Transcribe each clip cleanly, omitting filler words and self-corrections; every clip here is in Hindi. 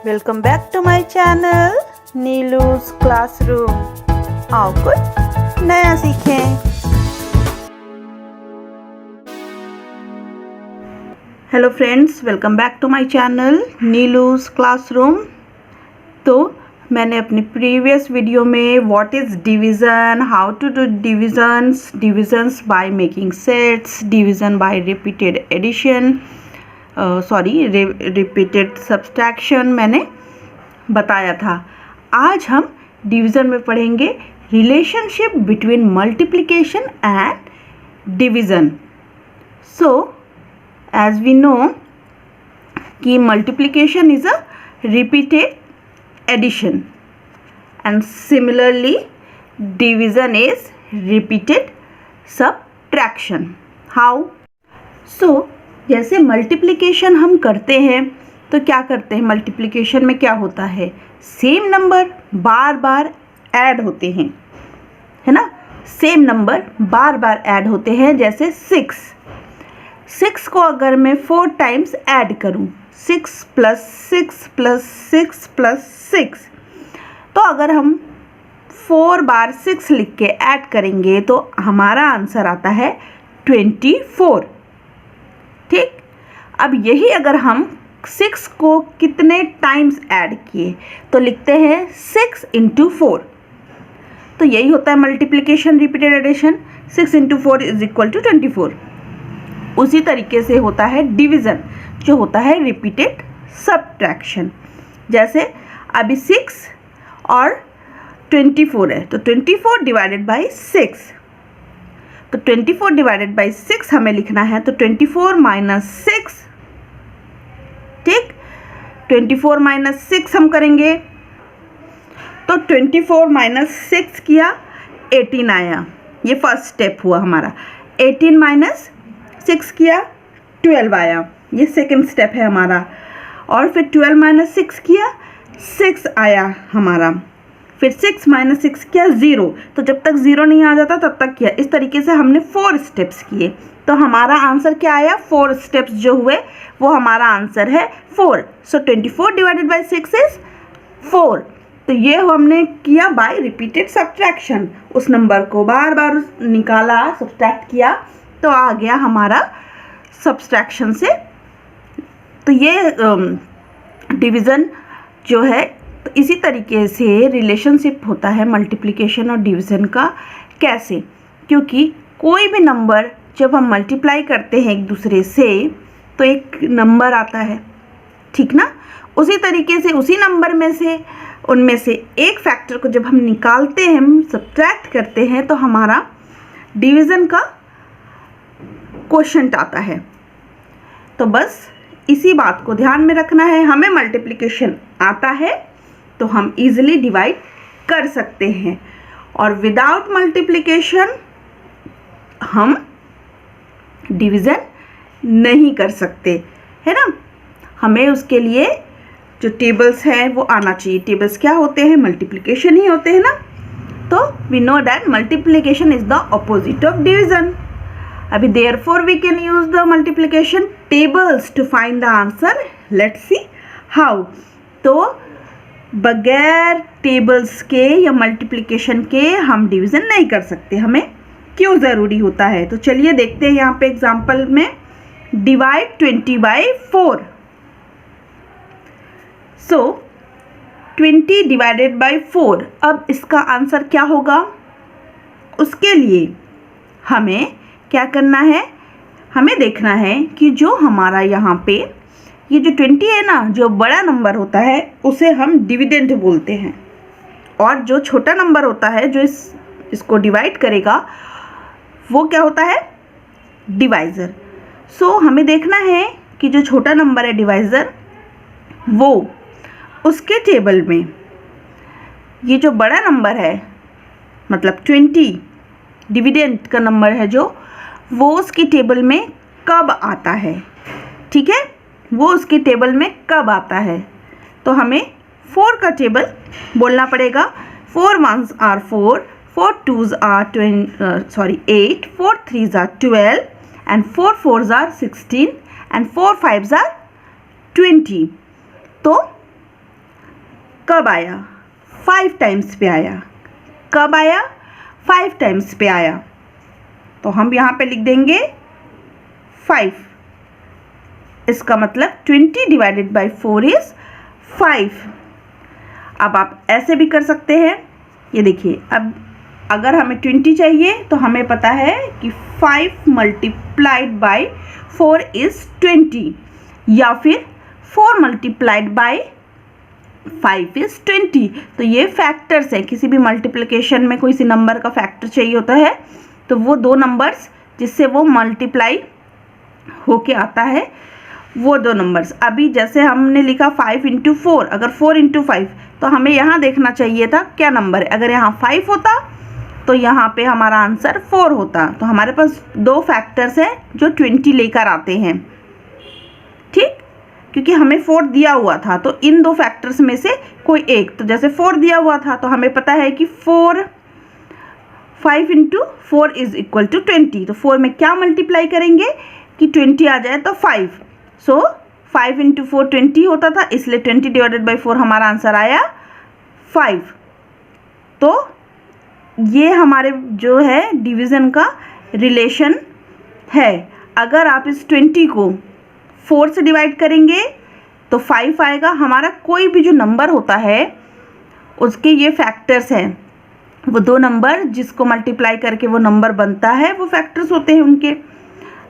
Welcome back to my channel Neelu's classroom. आओ कुछ नया सीखें। Hello friends, welcome back to my channel Neelu's classroom. तो मैंने अपने प्रीवियस वीडियो में what is division, how to do divisions by making sets, division by repeated addition, repeated subtraction मैंने बताया था। आज हम डिवीज़न में पढ़ेंगे relationship between multiplication and division. So as we know कि multiplication is a repeated addition and similarly division is repeated subtraction. How? So जैसे मल्टीप्लिकेशन हम करते हैं तो क्या करते हैं, मल्टीप्लिकेशन में क्या होता है, सेम नंबर बार बार ऐड होते हैं, है ना। सेम नंबर बार बार ऐड होते हैं। जैसे 6 को अगर मैं 4 टाइम्स ऐड करूं, 6 + 6 + 6 + 6, तो अगर हम 4 बार 6 लिख के ऐड करेंगे तो हमारा आंसर आता है 24। ठीक। अब यही अगर हम 6 को कितने टाइम्स ऐड किए तो लिखते हैं 6 × 4। तो यही होता है मल्टीप्लिकेशन रिपीटेड एडिशन। 6 × 4 = 24। उसी तरीके से होता है डिवीज़न, जो होता है रिपीटेड सब्ट्रैक्शन। जैसे अभी 6 और 24 है तो 24 डिवाइडेड बाई 6, तो 24 डिवाइडेड बाई 6 हमें लिखना है, तो 24 - 6। ठीक, 24 - 6 हम करेंगे तो 24 - 6 किया, 18 आया। ये फर्स्ट स्टेप हुआ हमारा। 18 - 6 किया, 12 आया। ये सेकंड स्टेप है हमारा। और फिर 12 - 6 किया, 6 आया हमारा। फिर 6 - 6 किया, 0। तो जब तक 0 नहीं आ जाता तब तक किया। इस तरीके से हमने 4 स्टेप्स किए तो हमारा आंसर क्या आया, 4 स्टेप्स जो हुए वो हमारा आंसर है 4। सो 24 डिवाइडेड बाई 6 इज 4। तो ये हमने किया बाय रिपीटेड सब्ट्रैक्शन। उस नंबर को बार बार निकाला, सब्ट्रैक्ट किया तो आ गया हमारा सब्ट्रैक्शन से। तो ये डिवीज़न जो है, तो इसी तरीके से रिलेशनशिप होता है मल्टीप्लिकेशन और डिवीज़न का। कैसे? क्योंकि कोई भी नंबर जब हम मल्टीप्लाई करते हैं एक दूसरे से तो एक नंबर आता है, ठीक ना। उसी तरीके से उसी नंबर में से उनमें से एक फैक्टर को जब हम निकालते हैं, हम सब्ट्रैक्ट करते हैं, तो हमारा डिवीज़न का क्वोशंट आता है। तो बस इसी बात को ध्यान में रखना है। हमें मल्टीप्लिकेशन आता है तो हम इजीली डिवाइड कर सकते हैं, और विदाउट मल्टीप्लिकेशन हम डिवीज़न नहीं कर सकते, है ना। हमें उसके लिए जो टेबल्स हैं वो आना चाहिए। टेबल्स क्या होते हैं, मल्टीप्लिकेशन ही होते हैं ना। तो we know that multiplication is the opposite of division. अभी therefore we can use the multiplication tables to find the answer. Let's see how. तो बगैर टेबल्स के या मल्टीप्लिकेशन के हम डिवीज़न नहीं कर सकते। हमें क्यों ज़रूरी होता है, तो चलिए देखते हैं यहाँ पे एग्जाम्पल में। Divide 20 by 4। So 20 divided by 4। अब इसका आंसर क्या होगा, उसके लिए हमें क्या करना है, हमें देखना है कि जो हमारा यहाँ पे ये जो 20 है ना, जो बड़ा नंबर होता है उसे हम डिविडेंड बोलते हैं, और जो छोटा नंबर होता है जो इसको डिवाइड करेगा वो क्या होता है, डिवाइज़र। सो हमें देखना है कि जो छोटा नंबर है डिवाइज़र, वो उसके टेबल में ये जो बड़ा नंबर है, मतलब 20 डिविडेंड का नंबर है जो, वो उसकी टेबल में कब आता है। ठीक है, वो उसकी टेबल में कब आता है। तो हमें 4 का टेबल बोलना पड़ेगा। 4 1s are 4, 4 2s are 8, 4 3s are 12, and 4 4s are 16, and 4 5s are 20। तो कब आया? 5 टाइम्स पे आया। कब आया? 5 टाइम्स पे आया। तो हम यहाँ पे लिख देंगे 5। इसका मतलब 20 डिवाइडेड बाई 4 इज़ 5। अब आप ऐसे भी कर सकते हैं। ये देखिए, अब अगर हमें 20 चाहिए तो हमें पता है कि 5 मल्टीप्लाइड बाई 4 इज़ 20, या फिर 4 मल्टीप्लाइड बाई 5 इज़ 20। तो ये फैक्टर्स हैं। किसी भी मल्टीप्लिकेशन में कोई सी नंबर का फैक्टर चाहिए होता है, तो वो दो नंबर्स जिससे वो मल्टीप्लाई होके आता है, वो दो नंबर्स। अभी जैसे हमने लिखा 5 इंटू 4, अगर 4 इंटू 5, तो हमें यहाँ देखना चाहिए था क्या नंबर है। अगर यहाँ 5 होता तो यहाँ पे हमारा आंसर 4 होता। तो हमारे पास दो फैक्टर्स हैं जो 20 लेकर आते हैं, ठीक, क्योंकि हमें 4 दिया हुआ था। तो इन दो फैक्टर्स में से कोई एक, तो जैसे 4 दिया हुआ था तो हमें पता है कि 5 इंटू 4 इज इक्वल टू 20। तो 4 में क्या मल्टीप्लाई करेंगे कि 20 आ जाए तो 5। सो 5 इंटू 4 20 होता था, इसलिए 20 डिवाइडेड बाई 4 हमारा आंसर आया 5। तो ये हमारे जो है डिवीज़न का रिलेशन है। अगर आप इस 20 को 4 से डिवाइड करेंगे तो 5 आएगा। हमारा कोई भी जो नंबर होता है उसके ये फैक्टर्स हैं, वो दो नंबर जिसको मल्टीप्लाई करके वो नंबर बनता है, वो फैक्टर्स होते हैं उनके।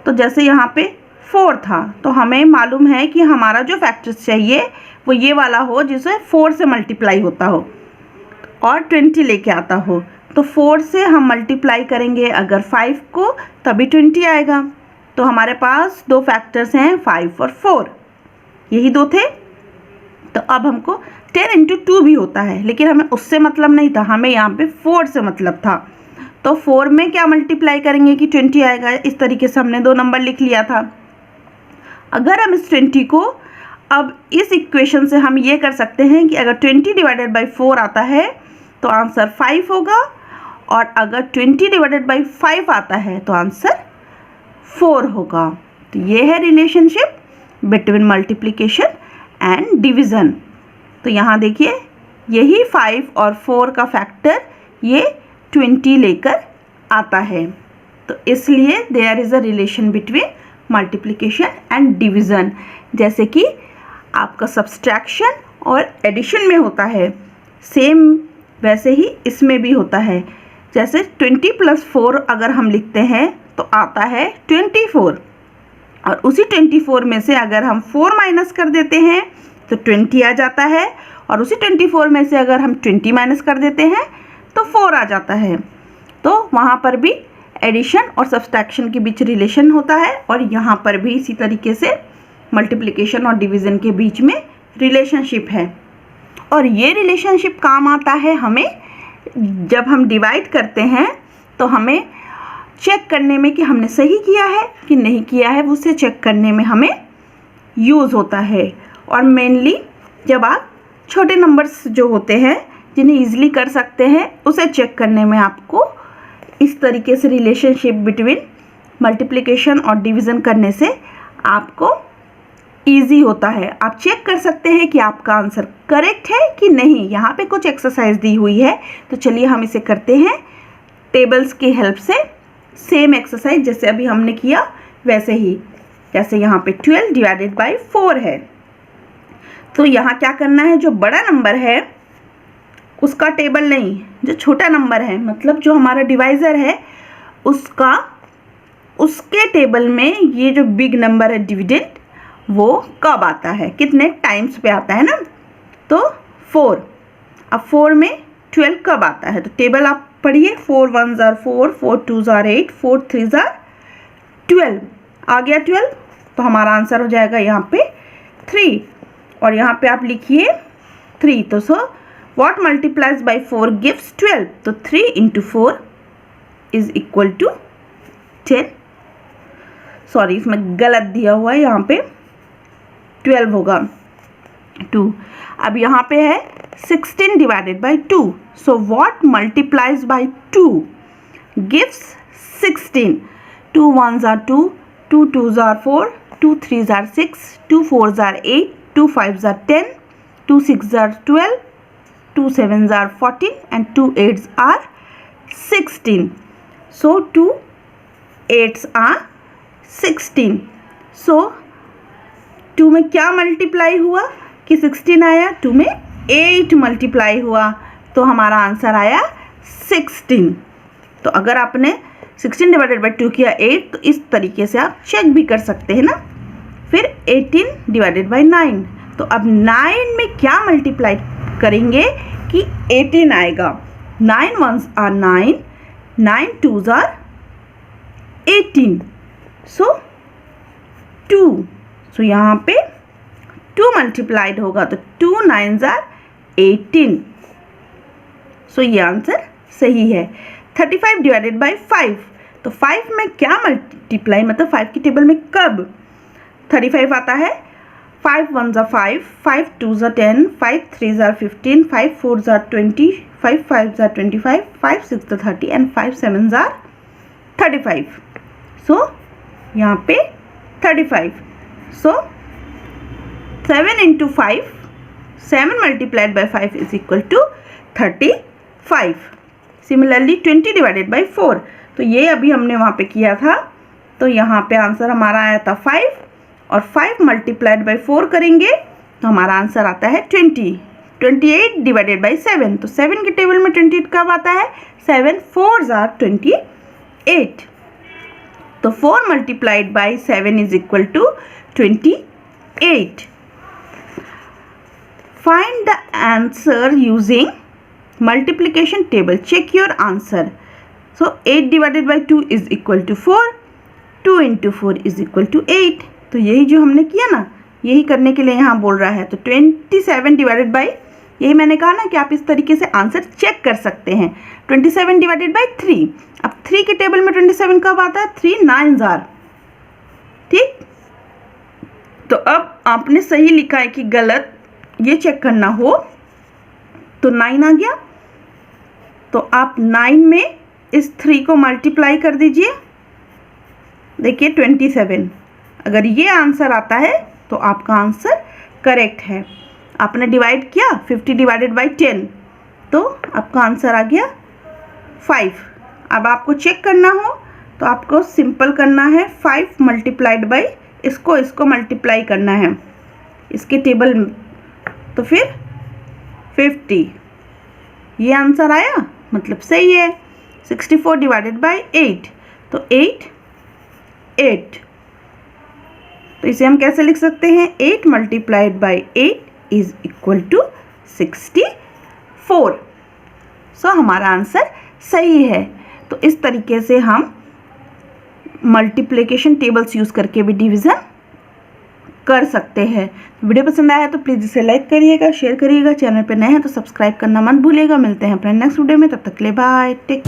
तो जैसे यहाँ पे 4 था, तो हमें मालूम है कि हमारा जो फैक्टर्स चाहिए वो ये वाला हो जिसे 4 से मल्टीप्लाई होता हो और 20 लेके आता हो। तो 4 से हम मल्टीप्लाई करेंगे अगर 5 को, तभी 20 आएगा। तो हमारे पास दो फैक्टर्स हैं 5 और 4, यही दो थे। तो अब हमको 10 इंटू 2 भी होता है, लेकिन हमें उससे मतलब नहीं था, हमें यहाँ पे 4 से मतलब था। तो 4 में क्या मल्टीप्लाई करेंगे कि 20 आएगा। इस तरीके से हमने दो नंबर लिख लिया था। अगर हम इस 20 को अब इस इक्वेशन से हम ये कर सकते हैं कि अगर 20 डिवाइडेड बाई 4 आता है तो आंसर 5 होगा, और अगर 20 डिवाइडेड बाई 5 आता है तो आंसर 4 होगा। तो ये है relationship between multiplication and division. तो यहाँ देखिए, यही 5 और 4 का फैक्टर ये 20 लेकर आता है। तो इसलिए there is a relation between multiplication and division. जैसे कि आपका सब्सट्रैक्शन और एडिशन में होता है, सेम वैसे ही इसमें भी होता है। जैसे 20 + 4 अगर हम लिखते हैं तो आता है 24, और उसी 24 में से अगर हम 4 माइनस कर देते हैं तो 20 आ जाता है, और उसी 24 में से अगर हम 20 माइनस कर देते हैं तो 4 आ जाता है। तो वहाँ पर भी एडिशन और सब्सट्रैक्शन के बीच रिलेशन होता है, और यहाँ पर भी इसी तरीके से मल्टीप्लिकेशन और डिवीज़न के बीच में रिलेशनशिप है। और ये रिलेशनशिप काम आता है हमें जब हम डिवाइड करते हैं, तो हमें चेक करने में कि हमने सही किया है कि नहीं किया है, उसे चेक करने में हमें यूज़ होता है। और मेनली जब आप छोटे नंबर्स जो होते हैं जिन्हें ईजिली कर सकते हैं, उसे चेक करने में आपको इस तरीके से रिलेशनशिप बिटवीन मल्टीप्लिकेशन और डिवीज़न करने से आपको ईजी होता है। आप चेक कर सकते हैं कि आपका आंसर करेक्ट है कि नहीं। यहाँ पे कुछ एक्सरसाइज दी हुई है, तो चलिए हम इसे करते हैं टेबल्स की हेल्प से। सेम एक्सरसाइज जैसे अभी हमने किया वैसे ही। जैसे यहाँ पे 12 डिवाइडेड बाई 4 है, तो यहाँ क्या करना है, जो बड़ा नंबर है उसका टेबल नहीं, जो छोटा नंबर है मतलब जो हमारा डिवाइज़र है उसके टेबल में ये जो बिग नंबर है डिविडेंड, वो कब आता है, कितने टाइम्स पे आता है ना। तो 4, अब 4 में 12 कब आता है, तो टेबल आप पढ़िए। 4 1 ज़ार 4, 4 2 ज़ार 8, 4 3 ज़ार 12, आ गया 12। तो हमारा आंसर हो जाएगा यहाँ पे 3, और यहाँ पे आप लिखिए 3। तो so what multiplies by 4 gives 12, तो 3 into 4 is equal to 10। Sorry, इसमें गलत दिया हुआ है, यहाँ पे 12 होगा 2। अब यहाँ पे है 16 divided by 2, so what multiplies by 2 gives 16। 2 1 ज़ार 2, 2 2 ज़ार 4, 2 3 ज़ार 6, 2 4 ज़ार 8, 2 5 ज़ार 10, 2 6 ज़ार 12, 2 7s are 14 and 2 8s are 16. So 2 8s are 16. So 2 में क्या मल्टीप्लाई हुआ कि 16 आया, 2 में 8 मल्टीप्लाई हुआ, तो हमारा आंसर आया 16. तो अगर आपने 16 डिवाइडेड बाई 2 किया 8, तो इस तरीके से आप चेक भी कर सकते हैं ना. फिर 18 डिवाइडेड बाई 9, तो अब 9 में क्या मल्टीप्लाई करेंगे कि 18 आएगा. 9 1s are 9, 9 2s are 18. सो 2, सो यहाँ पे 2 मल्टीप्लाइड होगा, तो 2 9s are 18. सो ये आंसर सही है. 35 डिवाइडेड बाई 5, तो 5 में क्या मल्टीप्लाई, मतलब 5 की टेबल में कब 35 आता है. 5 1s are 5, 5 2s are 10, 5 3s are 15, 5 4s are 20, 5 5s are 25, 5 6s are 30 and 5 7s are 35. सो यहाँ पे 35. सो 7 into 5, 7 multiplied by 5 is equal to 35. Similarly 20 divided by 4, तो ये अभी हमने वहाँ पे किया था, तो यहाँ पे आंसर हमारा आया था 5, और 5 मल्टीप्लाइड बाई 4 करेंगे तो हमारा आंसर आता है 20. 28 डिवाइडेड बाई 7, तो 7 के टेबल में 28 कब आता है, 7 4s are 28. तो 4 multiplied by 7 is equal to 28. Find the answer using multiplication table. Check your answer. So 8 divided by 2 is equal to 4, 2 into 4 is equal to 8. तो यही जो हमने किया ना, यही करने के लिए यहाँ बोल रहा है. तो 27 डिवाइडेड बाई, यही मैंने कहा ना कि आप इस तरीके से आंसर चेक कर सकते हैं. 27 डिवाइडेड बाई 3, अब 3 के टेबल में 27 कब आता है, 3 9s are. ठीक, तो अब आपने सही लिखा है कि गलत, ये चेक करना हो तो 9 आ गया, तो आप 9 में इस 3 को मल्टीप्लाई कर दीजिए. देखिए 27. अगर ये आंसर आता है तो आपका आंसर करेक्ट है. आपने डिवाइड किया 50 डिवाइडेड बाई 10, तो आपका आंसर आ गया 5. अब आपको चेक करना हो तो आपको सिंपल करना है, 5 मल्टीप्लाइड बाई इसको मल्टीप्लाई करना है इसके टेबल में, तो फिर 50. ये आंसर आया, मतलब सही है. 64 डिवाइडेड बाई 8, तो 8 8. तो इसे हम कैसे लिख सकते हैं, 8 multiplied by 8 is equal to 64. So हमारा आंसर सही है. तो इस तरीके से हम मल्टीप्लिकेशन टेबल्स यूज़ करके भी डिवीज़न कर सकते हैं. वीडियो पसंद आया तो प्लीज़ इसे लाइक करिएगा, शेयर करिएगा. चैनल पर नए हैं तो सब्सक्राइब करना मत भूलिएगा. मिलते हैं अपने नेक्स्ट वीडियो में, तब तक के लिए बाय, टेक.